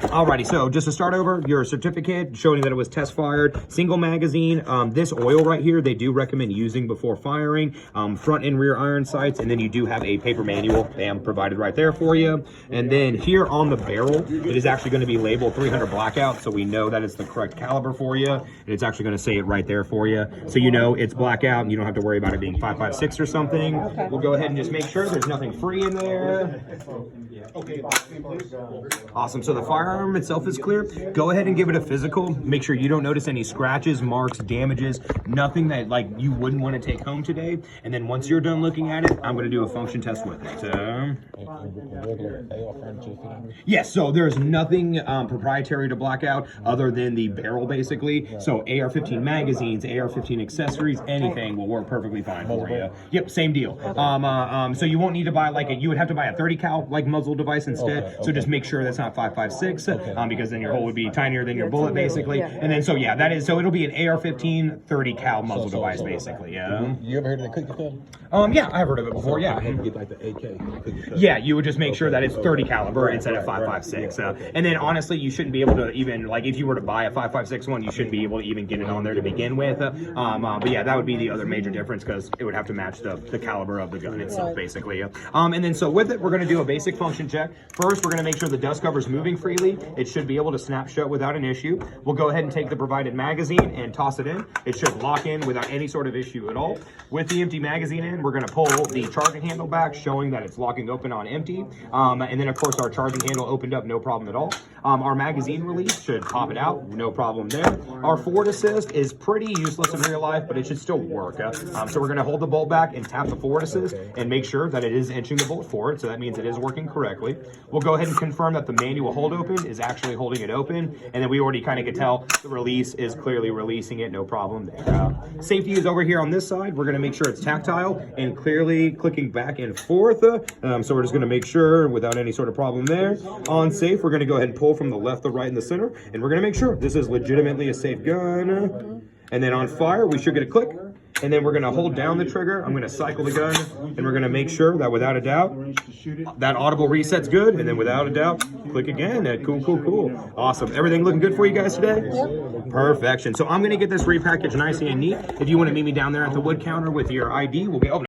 Alrighty, so just to start over, your certificate showing that it was test fired, single magazine. This oil right here, they do recommend using before firing, front and rear iron sights, and then you do have a paper manual, bam, provided right there for you. And then here on the barrel, it is actually going to be labeled 300 blackout, so we know that it's the correct caliber for you, and it's actually going to say it right there for you, so you know it's blackout, and you don't have to worry about it being 5.56 or something. Okay. We'll go ahead and just make sure there's nothing free in there. Awesome, so the firearm itself is clear. Go ahead and give it a physical. Make sure you don't notice any scratches, marks, damages, nothing that like you wouldn't want to take home today. And then once you're done looking at it, I'm going to do a function test with it. Yes, so there's nothing proprietary to blackout other than the barrel basically. So AR-15 magazines, AR-15 accessories, anything will work perfectly fine for you. Yep, same deal. So you won't need to buy like you would have to buy a 30 cal like muzzle device instead. Okay. So just make sure that's not 5.56 because then your hole would be tinier than your bullet basically. And then so yeah, that is so it'll be an AR-15 30 cal muzzle device basically. Yeah. You ever heard of the cookie cutter? Yeah, I've heard of it before. Yeah. Get like the AK. Yeah, you would just make sure that it's 30 caliber instead of 5.56. And then honestly, you shouldn't be able to even like if you were to buy a 5.56 one, you shouldn't be able to even get it on there to begin with. But yeah, that would be the other major difference because it would have to match the caliber of the gun itself basically. And then so with it, we're going to do a basic function check. First, we're going to make sure the dust cover is moving freely. It should be able to snap shut without an issue. We'll go ahead and take the provided magazine and toss it in. It should lock in without any sort of issue at all. With the empty magazine in, we're going to pull the charging handle back, showing that it's locking open on empty. And then of course our charging handle opened up, no problem at all. Our magazine release should pop it out, no problem there. Our forward assist is pretty useless in real life, but it should still work. So we're going to hold the bolt back and tap the forward assist and make sure that it is inching the bolt forward. So that means it is working correctly. We'll go ahead and confirm that the manual hold open is actually holding it open. And then we already kind of could tell the release is clearly releasing it, no problem there. Safety is over here on this side. We're going to make sure it's tactile and clearly clicking back and forth. So we're just going to make sure without any sort of problem there. On safe, we're going to go ahead and pull from the left, the right, and the center. And we're going to make sure this is legitimately a safe gun. And then on fire, we should get a click. And then we're going to hold down the trigger. I'm going to cycle the gun, and we're going to make sure that without a doubt, that audible reset's good. And then without a doubt, click again. Cool. Awesome. Everything looking good for you guys today? Yep. Perfection. So I'm going to get this repackaged nice and neat. If you want to meet me down there at the wood counter with your ID, we'll get...